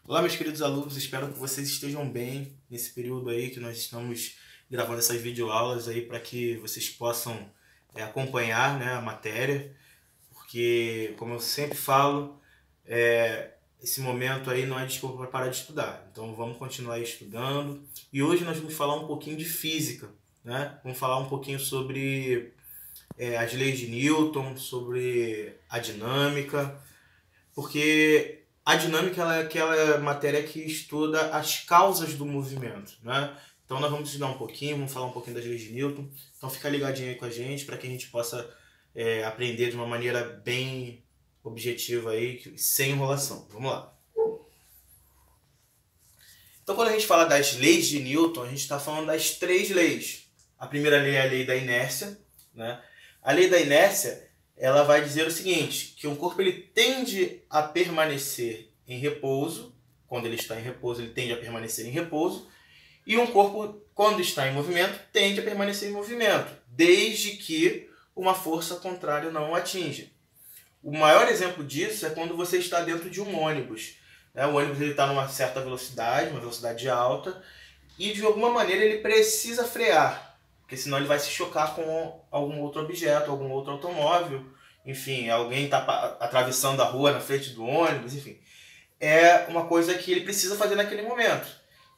Olá, meus queridos alunos, espero que vocês estejam bem nesse período aí que nós estamos gravando essas videoaulas aí para que vocês possam acompanhar, né, a matéria, porque, como eu sempre falo, esse momento aí não é desculpa para parar de estudar, então vamos continuar estudando. E hoje nós vamos falar um pouquinho de física, né? Vamos falar um pouquinho sobre as leis de Newton, sobre a dinâmica, porque a dinâmica ela é aquela matéria que estuda as causas do movimento, né? Então nós vamos estudar um pouquinho, vamos falar um pouquinho das leis de Newton. Então fica ligadinho aí com a gente para que a gente possa aprender de uma maneira bem objetiva aí, sem enrolação. Vamos lá. Então quando a gente fala das leis de Newton, a gente está falando das três leis. A primeira lei é a lei da inércia, né? A lei da inércia ela vai dizer o seguinte, que um corpo ele tende a permanecer em repouso, quando ele está em repouso ele tende a permanecer em repouso, e um corpo, quando está em movimento, tende a permanecer em movimento, desde que uma força contrária não o atinja. O maior exemplo disso é quando você está dentro de um ônibus. O ônibus está numa certa velocidade, uma velocidade alta, e de alguma maneira ele precisa frear, porque senão ele vai se chocar com algum outro objeto, algum outro automóvel, enfim, alguém está atravessando a rua na frente do ônibus, enfim. É uma coisa que ele precisa fazer naquele momento.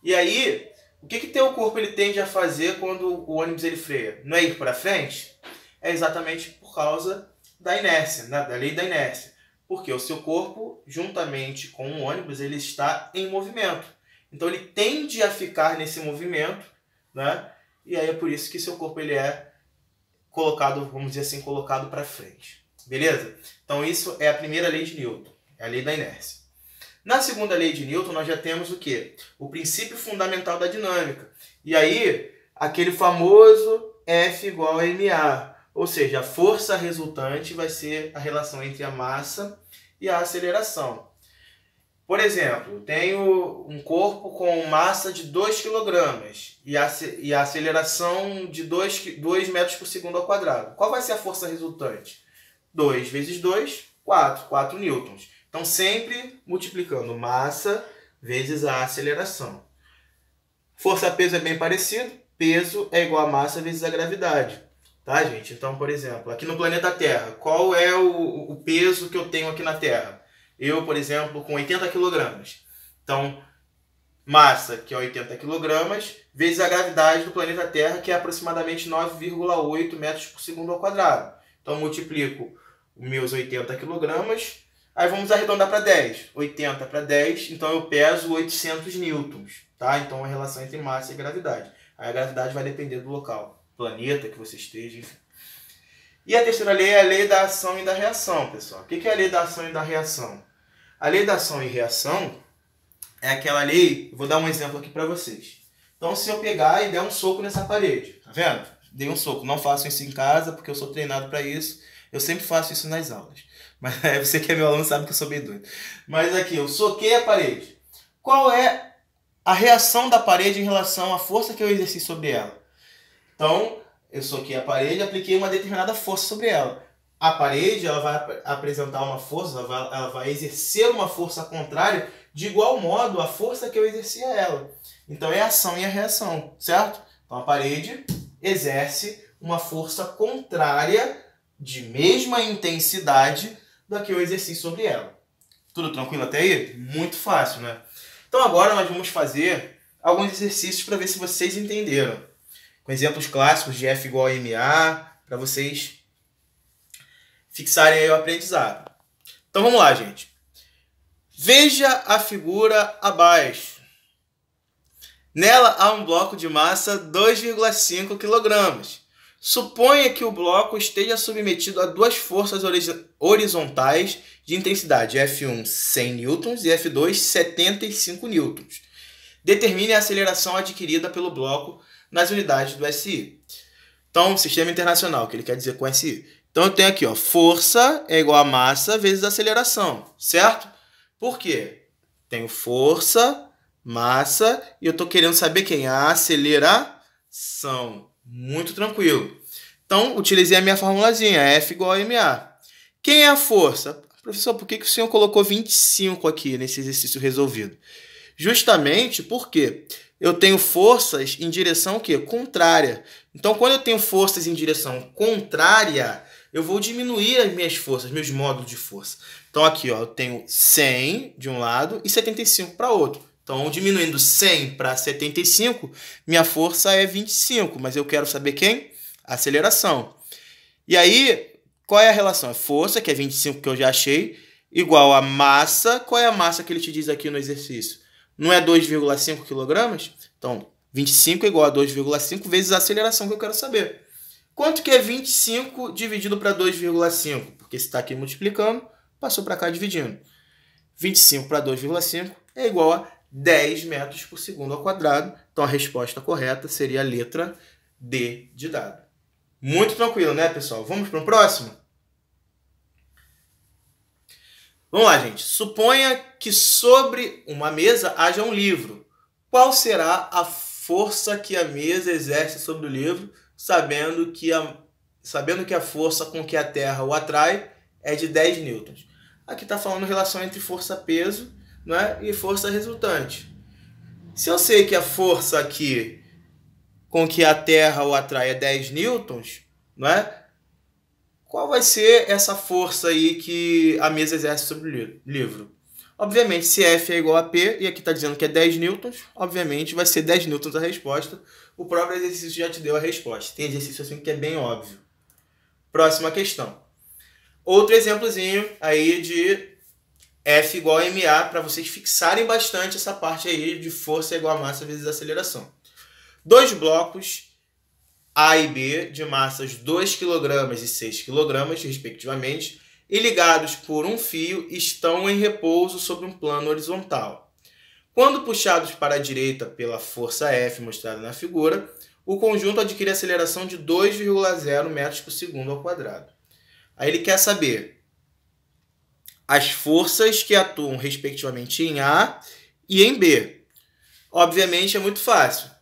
E aí, o que teu corpo ele tende a fazer quando o ônibus ele freia? Não é ir para frente? É exatamente por causa da inércia, né? Da lei da inércia. Porque o seu corpo, juntamente com o ônibus, ele está em movimento. Então ele tende a ficar nesse movimento, né? E aí é por isso que seu corpo ele é colocado, vamos dizer assim, colocado para frente. Beleza? Então isso é a primeira lei de Newton, é a lei da inércia. Na segunda lei de Newton nós já temos o quê? O princípio fundamental da dinâmica. E aí, aquele famoso F igual a ma. Ou seja, a força resultante vai ser a relação entre a massa e a aceleração. Por exemplo, tenho um corpo com massa de 2 kg e a aceleração de 2 metros por segundo ao quadrado. Qual vai ser a força resultante? 2 vezes 2, 4 newtons. Então, sempre multiplicando massa vezes a aceleração. Força-peso é bem parecido. Peso é igual a massa vezes a gravidade. Tá, gente? Então, por exemplo, aqui no planeta Terra, qual é o peso que eu tenho aqui na Terra? Eu, por exemplo, com 80 kg. Então, massa, que é 80 kg, vezes a gravidade do planeta Terra, que é aproximadamente 9,8 metros por segundo ao quadrado. Então, multiplico os meus 80 kg, aí vamos arredondar para 10. 80 para 10, então eu peso 800 newtons. Tá? Então, a relação entre massa e gravidade. Aí a gravidade vai depender do local, planeta que você esteja, enfim. E a terceira lei é a lei da ação e da reação, pessoal. O que é a lei da ação e da reação? A lei da ação e reação é aquela lei... Eu vou dar um exemplo aqui para vocês. Então, se eu pegar e der um soco nessa parede, tá vendo? Dei um soco. Não faço isso em casa, porque eu sou treinado para isso. Eu sempre faço isso nas aulas. Mas você que é meu aluno sabe que eu sou bem doido. Mas aqui, eu soquei a parede. Qual é a reação da parede em relação à força que eu exerci sobre ela? Então, eu soquei a parede e apliquei uma determinada força sobre ela. A parede ela vai apresentar uma força, ela vai exercer uma força contrária de igual modo à força que eu exerci a ela. Então é a ação e a reação, certo? Então a parede exerce uma força contrária de mesma intensidade da que eu exerci sobre ela. Tudo tranquilo até aí? Muito fácil, né? Então agora nós vamos fazer alguns exercícios para ver se vocês entenderam. Com exemplos clássicos de F igual a ma, para vocês fixarem aí o aprendizado. Então vamos lá, gente. Veja a figura abaixo. Nela há um bloco de massa 2,5 kg. Suponha que o bloco esteja submetido a duas forças horizontais de intensidade, F1 100 newtons e F2 75 newtons. Determine a aceleração adquirida pelo bloco nas unidades do SI. Então, sistema internacional, que ele quer dizer com SI. Então, eu tenho aqui, ó, força é igual a massa vezes aceleração, certo? Por quê? Tenho força, massa, e eu estou querendo saber quem? A aceleração. Muito tranquilo. Então, utilizei a minha formulazinha, F igual a ma. Quem é a força? Professor, por que o senhor colocou 25 aqui nesse exercício resolvido? Justamente porque eu tenho forças em direção o quê? Contrária. Então, quando eu tenho forças em direção contrária, eu vou diminuir as minhas forças, meus módulos de força. Então, aqui, ó, eu tenho 100 de um lado e 75 para outro. Então, diminuindo 100 para 75, minha força é 25, mas eu quero saber quem? A aceleração. E aí, qual é a relação? A força, que é 25 que eu já achei, igual a massa. Qual é a massa que ele te diz aqui no exercício? Não é 2,5 kg? Então, 25 é igual a 2,5 vezes a aceleração que eu quero saber. Quanto que é 25 dividido para 2,5? Porque se está aqui multiplicando, passou para cá dividindo. 25 para 2,5 é igual a 10 metros por segundo ao quadrado. Então, a resposta correta seria a letra D de dado. Muito tranquilo, né, pessoal? Vamos para o próximo? Vamos lá, gente. Suponha que sobre uma mesa haja um livro. Qual será a força que a mesa exerce sobre o livro, sabendo que a força com que a Terra o atrai é de 10 newtons? Aqui está falando relação entre força-peso, né, e força resultante. Se eu sei que a força aqui com que a Terra o atrai é 10 newtons, não é? Qual vai ser essa força aí que a mesa exerce sobre o livro? Obviamente, se F é igual a P, e aqui está dizendo que é 10 newtons, obviamente vai ser 10 newtons a resposta. O próprio exercício já te deu a resposta. Tem exercício assim que é bem óbvio. Próxima questão. Outro exemplozinho aí de F igual a MA, para vocês fixarem bastante essa parte aí de força igual a massa vezes aceleração. Dois blocos A e B, de massas 2 kg e 6 kg, respectivamente, e ligados por um fio, estão em repouso sobre um plano horizontal. Quando puxados para a direita pela força F mostrada na figura, o conjunto adquire aceleração de 2,0 metros por segundo ao quadrado. Aí ele quer saber as forças que atuam respectivamente em A e em B. Obviamente é muito fácil.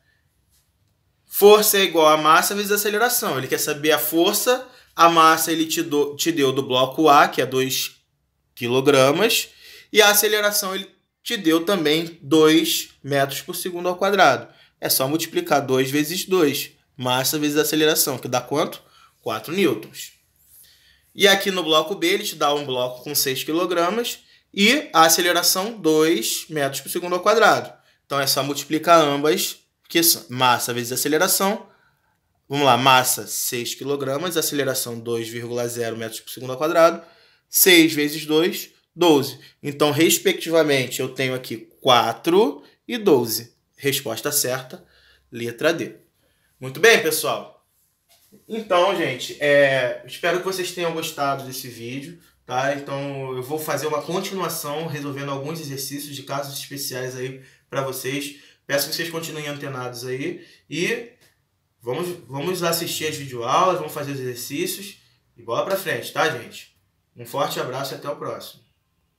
Força é igual a massa vezes aceleração. Ele quer saber a força, a massa ele te deu do bloco A, que é 2 kg, e a aceleração ele te deu também 2 metros por segundo ao quadrado. É só multiplicar 2 vezes 2, massa vezes aceleração, que dá quanto? 4 newtons. E aqui no bloco B ele te dá um bloco com 6 kg e a aceleração 2 metros por segundo ao quadrado. Então é só multiplicar ambas, que massa vezes aceleração. Vamos lá, massa 6 kg, aceleração 2,0 metros por segundo ao quadrado. 6 vezes 2, 12. Então, respectivamente, eu tenho aqui 4 e 12. Resposta certa, letra D. Muito bem, pessoal? Então, gente, espero que vocês tenham gostado desse vídeo, tá? Então, eu vou fazer uma continuação resolvendo alguns exercícios de casos especiais aí para vocês. Peço que vocês continuem antenados aí e vamos assistir as videoaulas, vamos fazer os exercícios e bola pra frente, tá, gente? Um forte abraço e até o próximo.